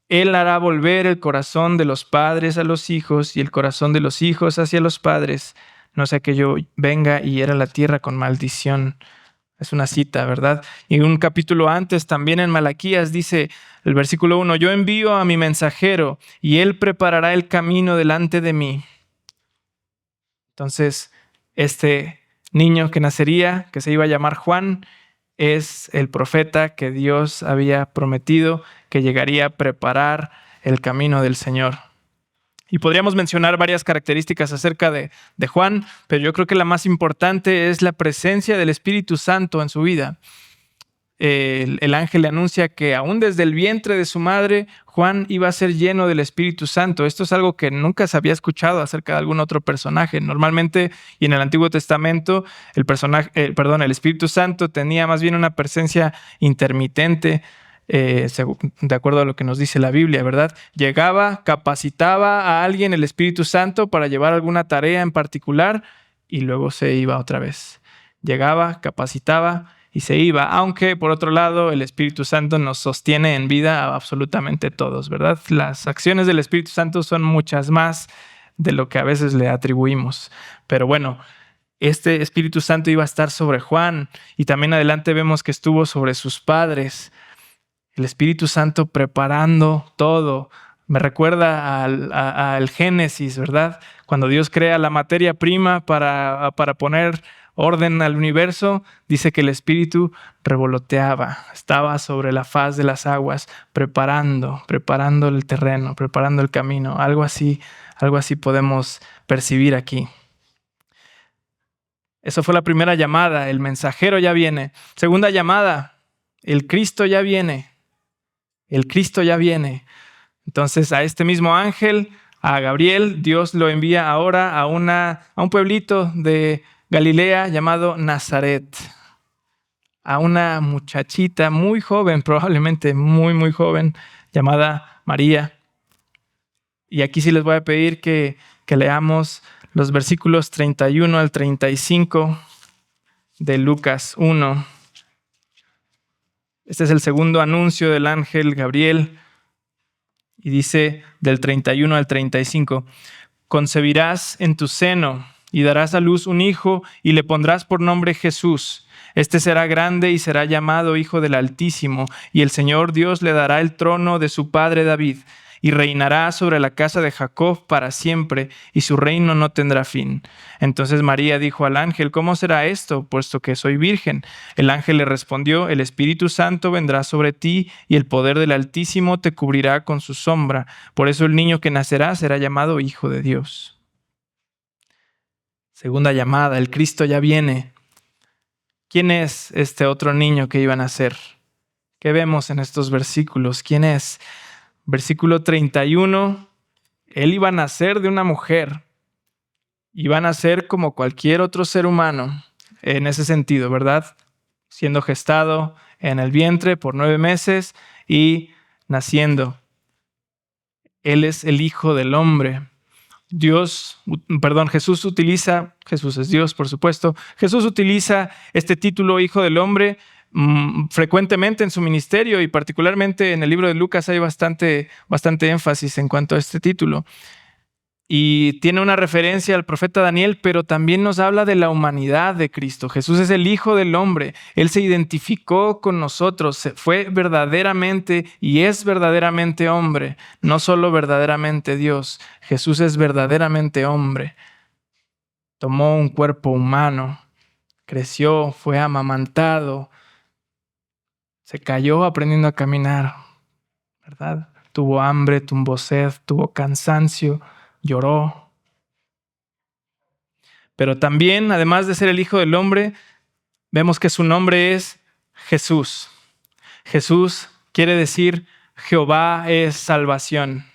Él hará volver el corazón de los padres a los hijos y el corazón de los hijos hacia los padres, no sea que yo venga y hiera la tierra con maldición. Es una cita, ¿verdad? Y un capítulo antes, también en Malaquías, dice el versículo 1, yo envío a mi mensajero y él preparará el camino delante de mí. Entonces, este niño que nacería, que se iba a llamar Juan, es el profeta que Dios había prometido que llegaría a preparar el camino del Señor. Y podríamos mencionar varias características acerca de Juan, pero yo creo que la más importante es la presencia del Espíritu Santo en su vida. El ángel le anuncia que aún desde el vientre de su madre, Juan iba a ser lleno del Espíritu Santo. Esto es algo que nunca se había escuchado acerca de algún otro personaje. Normalmente, y en el Antiguo Testamento, el Espíritu Santo tenía más bien una presencia intermitente, de acuerdo a lo que nos dice la Biblia, ¿verdad? Llegaba, capacitaba a alguien el Espíritu Santo para llevar alguna tarea en particular y luego se iba otra vez. Llegaba, capacitaba y se iba, aunque por otro lado el Espíritu Santo nos sostiene en vida a absolutamente todos, ¿verdad? Las acciones del Espíritu Santo son muchas más de lo que a veces le atribuimos. Pero bueno, este Espíritu Santo iba a estar sobre Juan y también adelante vemos que estuvo sobre sus padres. El Espíritu Santo preparando todo. Me recuerda al Génesis, ¿verdad? Cuando Dios crea la materia prima para poner orden al universo, dice que el Espíritu revoloteaba, estaba sobre la faz de las aguas, preparando el terreno, preparando el camino. Algo así podemos percibir aquí. Eso fue la primera llamada, el mensajero ya viene. Segunda llamada, el Cristo ya viene. El Cristo ya viene. Entonces a este mismo ángel, a Gabriel, Dios lo envía ahora a un pueblito de Galilea llamado Nazaret. A una muchachita muy joven, probablemente muy, muy joven, llamada María. Y aquí sí les voy a pedir que leamos los versículos 31 al 35 de Lucas 1. Este es el segundo anuncio del ángel Gabriel. Y dice del 31 al 35, concebirás en tu seno y darás a luz un hijo y le pondrás por nombre Jesús. Este será grande y será llamado Hijo del Altísimo, y el Señor Dios le dará el trono de su padre David, y reinará sobre la casa de Jacob para siempre, y su reino no tendrá fin. Entonces María dijo al ángel, ¿cómo será esto, puesto que soy virgen? El ángel le respondió, el Espíritu Santo vendrá sobre ti, y el poder del Altísimo te cubrirá con su sombra. Por eso el niño que nacerá será llamado Hijo de Dios. Segunda llamada, el Cristo ya viene. ¿Quién es este otro niño que iba a nacer? ¿Qué vemos en estos versículos? ¿Quién es? Versículo 31, él iba a nacer de una mujer. Iba a nacer como cualquier otro ser humano, en ese sentido, ¿verdad? Siendo gestado en el vientre por 9 meses y naciendo. Él es el Hijo del Hombre. Jesús es Dios, por supuesto. Jesús utiliza este título Hijo del Hombre frecuentemente en su ministerio, y particularmente en el libro de Lucas hay bastante énfasis en cuanto a este título. Y tiene una referencia al profeta Daniel, pero también nos habla de la humanidad de Cristo. Jesús es el Hijo del Hombre. Él se identificó con nosotros, fue verdaderamente y es verdaderamente hombre, no solo verdaderamente Dios. Jesús es verdaderamente hombre. Tomó un cuerpo humano, creció, fue amamantado, se cayó aprendiendo a caminar, ¿verdad? Tuvo hambre, tuvo sed, tuvo cansancio, lloró. Pero también, además de ser el Hijo del Hombre, vemos que su nombre es Jesús. Jesús quiere decir Jehová es salvación.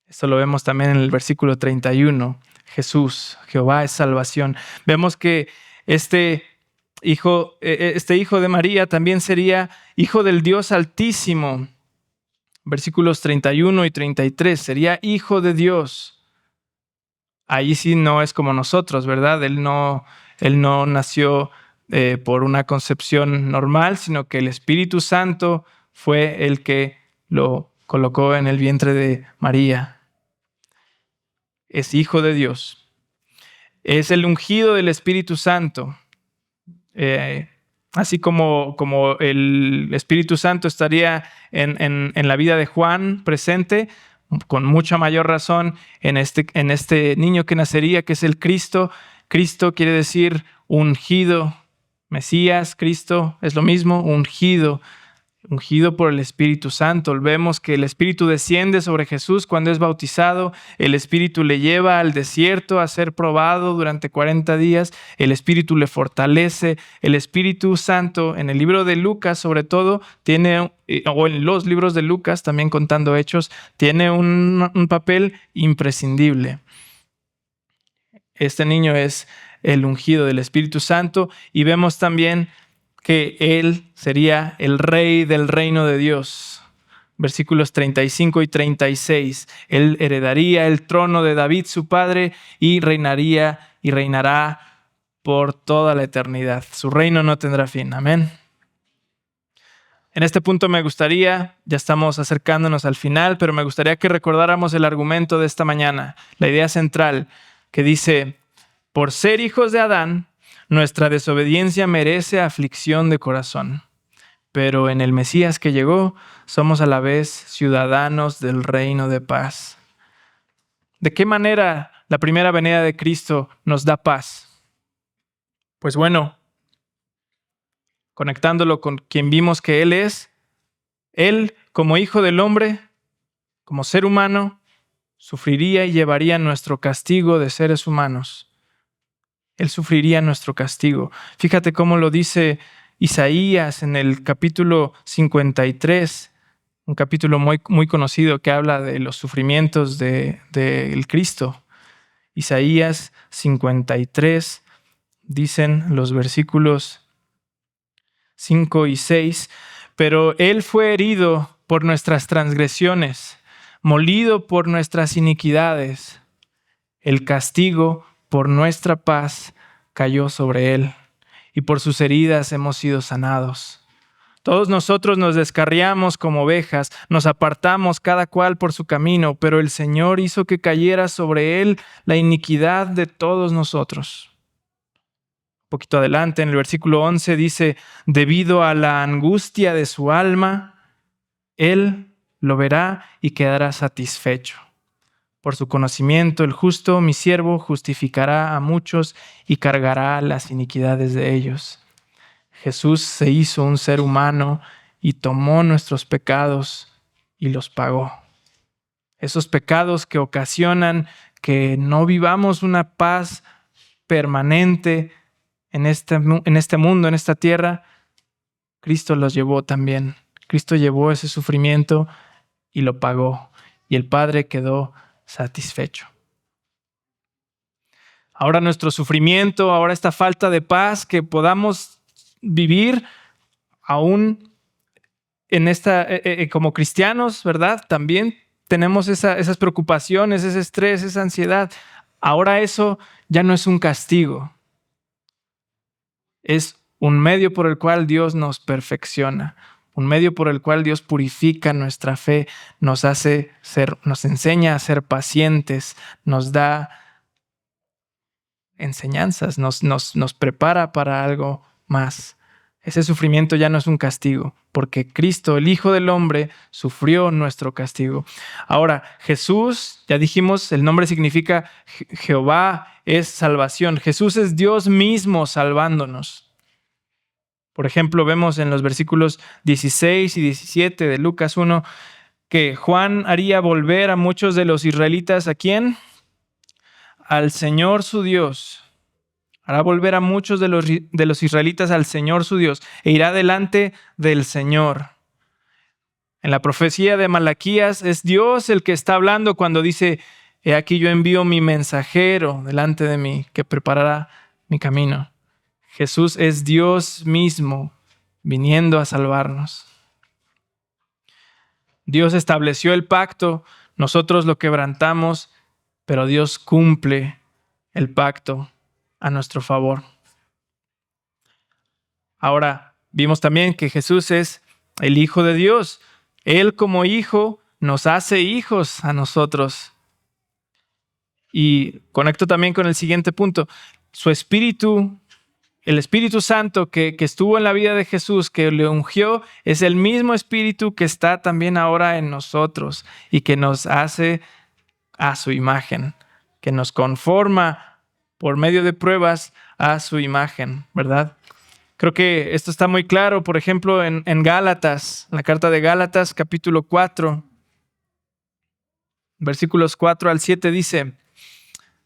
Esto lo vemos también en el versículo 31. Jesús, Jehová es salvación. Vemos que este hijo de María también sería hijo del Dios Altísimo. Versículos 31 y 33, sería hijo de Dios. Ahí sí no es como nosotros, ¿verdad? Él no nació por una concepción normal, sino que el Espíritu Santo fue el que lo colocó en el vientre de María. Es hijo de Dios. Es el ungido del Espíritu Santo. Así como el Espíritu Santo estaría en la vida de Juan presente, con mucha mayor razón en este niño que nacería, que es el Cristo. Cristo quiere decir ungido. Mesías, Cristo, es lo mismo, ungido por el Espíritu Santo. Vemos que el Espíritu desciende sobre Jesús cuando es bautizado. El Espíritu le lleva al desierto a ser probado durante 40 días. El Espíritu le fortalece. El Espíritu Santo, en el libro de Lucas sobre todo, o en los libros de Lucas, también contando hechos, tiene un papel imprescindible. Este niño es el ungido del Espíritu Santo, y vemos también que él sería el rey del reino de Dios. Versículos 35 y 36. Él heredaría el trono de David, su padre, y reinará por toda la eternidad. Su reino no tendrá fin. Amén. En este punto ya estamos acercándonos al final, pero me gustaría que recordáramos el argumento de esta mañana, la idea central que dice, por ser hijos de Adán, nuestra desobediencia merece aflicción de corazón, pero en el Mesías que llegó, somos a la vez ciudadanos del reino de paz. ¿De qué manera la primera venida de Cristo nos da paz? Pues bueno, conectándolo con quien vimos que Él es, Él como Hijo del Hombre, como ser humano, sufriría y llevaría nuestro castigo de seres humanos. Él sufriría nuestro castigo. Fíjate cómo lo dice Isaías en el capítulo 53, un capítulo muy conocido que habla de los sufrimientos del Cristo. Isaías 53, dicen los versículos 5 y 6, pero Él fue herido por nuestras transgresiones, molido por nuestras iniquidades. El castigo por nuestra paz cayó sobre Él, y por sus heridas hemos sido sanados. Todos nosotros nos descarriamos como ovejas, nos apartamos cada cual por su camino, pero el Señor hizo que cayera sobre Él la iniquidad de todos nosotros. Un poquito adelante, en el versículo 11 dice, debido a la angustia de su alma, Él lo verá y quedará satisfecho. Por su conocimiento, el justo, mi siervo, justificará a muchos y cargará las iniquidades de ellos. Jesús se hizo un ser humano y tomó nuestros pecados y los pagó. Esos pecados que ocasionan que no vivamos una paz permanente en este mundo, en esta tierra, Cristo los llevó también. Cristo llevó ese sufrimiento y lo pagó. Y el Padre quedó satisfecho. Ahora nuestro sufrimiento, ahora esta falta de paz que podamos vivir aún en como cristianos, ¿verdad? También tenemos esas preocupaciones, ese estrés, esa ansiedad. Ahora eso ya no es un castigo. Es un medio por el cual Dios nos perfecciona. Un medio por el cual Dios purifica nuestra fe, nos enseña a ser pacientes, nos da enseñanzas, nos prepara para algo más. Ese sufrimiento ya no es un castigo, porque Cristo, el Hijo del Hombre, sufrió nuestro castigo. Ahora, Jesús, ya dijimos, el nombre significa Jehová es salvación. Jesús es Dios mismo salvándonos. Por ejemplo, vemos en los versículos 16 y 17 de Lucas 1 que Juan haría volver a muchos de los israelitas, ¿a quién? Al Señor su Dios. Hará volver a muchos de los israelitas al Señor su Dios e irá delante del Señor. En la profecía de Malaquías es Dios el que está hablando cuando dice, he aquí yo envío mi mensajero delante de mí que preparará mi camino. Jesús es Dios mismo viniendo a salvarnos. Dios estableció el pacto, nosotros lo quebrantamos, pero Dios cumple el pacto a nuestro favor. Ahora, vimos también que Jesús es el Hijo de Dios. Él como Hijo nos hace hijos a nosotros. Y conecto también con el siguiente punto. Su Espíritu, el Espíritu Santo que estuvo en la vida de Jesús, que le ungió, es el mismo Espíritu que está también ahora en nosotros y que nos hace a su imagen, que nos conforma por medio de pruebas a su imagen, ¿verdad? Creo que esto está muy claro, por ejemplo, en Gálatas, la carta de Gálatas, capítulo 4, versículos 4 al 7 dice,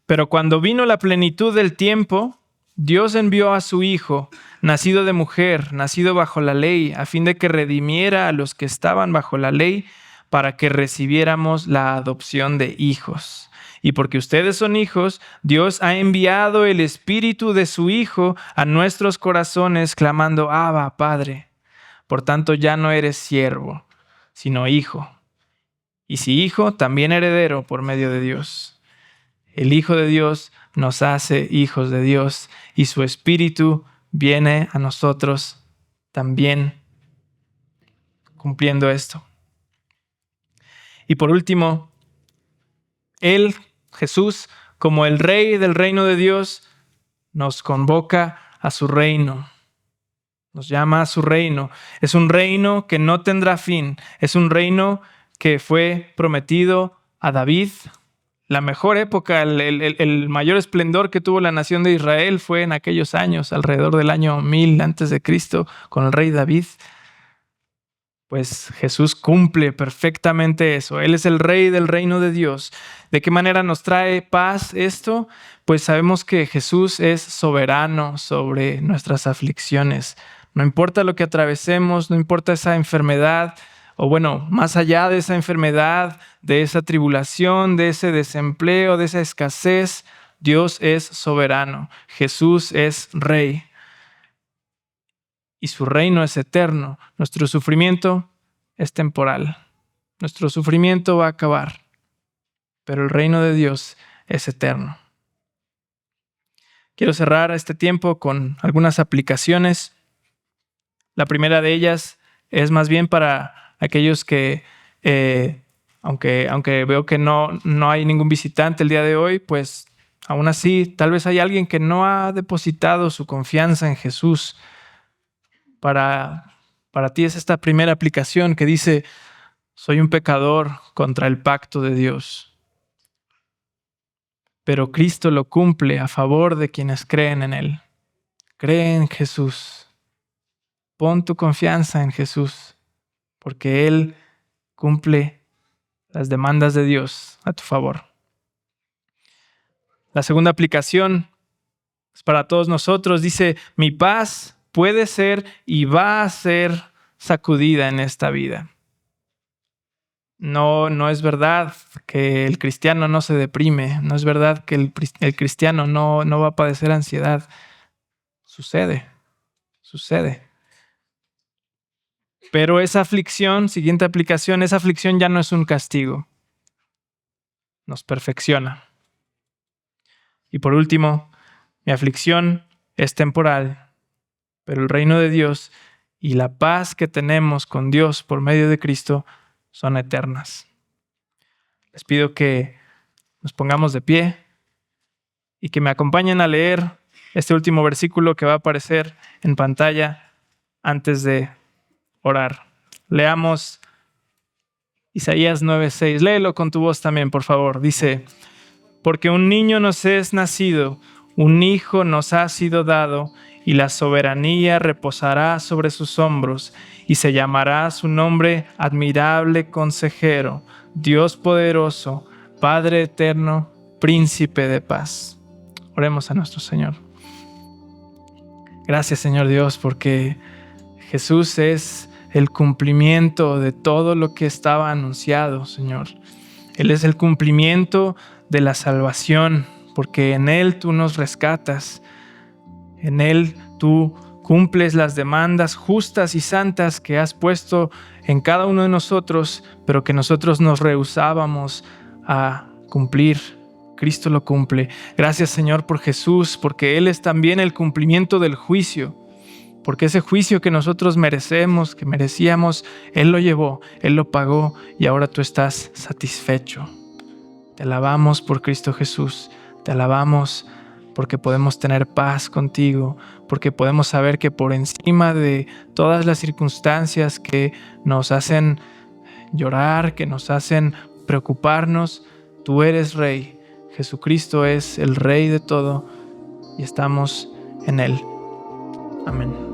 pero cuando vino la plenitud del tiempo, Dios envió a su Hijo, nacido de mujer, nacido bajo la ley, a fin de que redimiera a los que estaban bajo la ley, para que recibiéramos la adopción de hijos. Y porque ustedes son hijos, Dios ha enviado el Espíritu de su Hijo a nuestros corazones, clamando, Abba, Padre. Por tanto, ya no eres siervo, sino hijo. Y si hijo, también heredero por medio de Dios. El Hijo de Dios nos hace hijos de Dios y su Espíritu viene a nosotros también cumpliendo esto. Y por último, Él, Jesús, como el Rey del reino de Dios, nos convoca a su reino. Nos llama a su reino. Es un reino que no tendrá fin. Es un reino que fue prometido a David, la mejor época, el mayor esplendor que tuvo la nación de Israel fue en aquellos años, alrededor del año 1000 antes de Cristo, con el rey David. Pues Jesús cumple perfectamente eso. Él es el rey del reino de Dios. ¿De qué manera nos trae paz esto? Pues sabemos que Jesús es soberano sobre nuestras aflicciones. No importa lo que atravesemos, no importa esa enfermedad, o bueno, más allá de esa enfermedad, de esa tribulación, de ese desempleo, de esa escasez, Dios es soberano. Jesús es rey. Y su reino es eterno. Nuestro sufrimiento es temporal. Nuestro sufrimiento va a acabar, pero el reino de Dios es eterno. Quiero cerrar este tiempo con algunas aplicaciones. La primera de ellas es más bien para aquellos que, aunque veo que no hay ningún visitante el día de hoy, pues aún así tal vez hay alguien que no ha depositado su confianza en Jesús. Para ti es esta primera aplicación que dice: soy un pecador contra el pacto de Dios. Pero Cristo lo cumple a favor de quienes creen en Él. Cree en Jesús. Pon tu confianza en Jesús, porque Él cumple las demandas de Dios a tu favor. La segunda aplicación es para todos nosotros. Dice: mi paz puede ser y va a ser sacudida en esta vida. No es verdad que el cristiano no se deprime. No es verdad que el cristiano no va a padecer ansiedad. Sucede. Pero esa aflicción, siguiente aplicación, esa aflicción ya no es un castigo. Nos perfecciona. Y por último, mi aflicción es temporal, pero el reino de Dios y la paz que tenemos con Dios por medio de Cristo son eternas. Les pido que nos pongamos de pie y que me acompañen a leer este último versículo que va a aparecer en pantalla antes de orar. Leamos Isaías 9:6. Léelo con tu voz también, por favor. Dice: porque un niño nos es nacido, un hijo nos ha sido dado, y la soberanía reposará sobre sus hombros, y se llamará su nombre Admirable Consejero, Dios Poderoso, Padre Eterno, Príncipe de Paz. Oremos a nuestro Señor. Gracias, Señor Dios, porque Jesús es el cumplimiento de todo lo que estaba anunciado, Señor. Él es el cumplimiento de la salvación, porque en Él tú nos rescatas. En Él tú cumples las demandas justas y santas que has puesto en cada uno de nosotros, pero que nosotros nos rehusábamos a cumplir. Cristo lo cumple. Gracias, Señor, por Jesús, porque Él es también el cumplimiento del juicio. Porque ese juicio que nosotros merecemos, que merecíamos, Él lo llevó, Él lo pagó, y ahora tú estás satisfecho. Te alabamos por Cristo Jesús. Te alabamos porque podemos tener paz contigo, porque podemos saber que por encima de todas las circunstancias que nos hacen llorar, que nos hacen preocuparnos, tú eres Rey. Jesucristo es el Rey de todo y estamos en Él. Amén.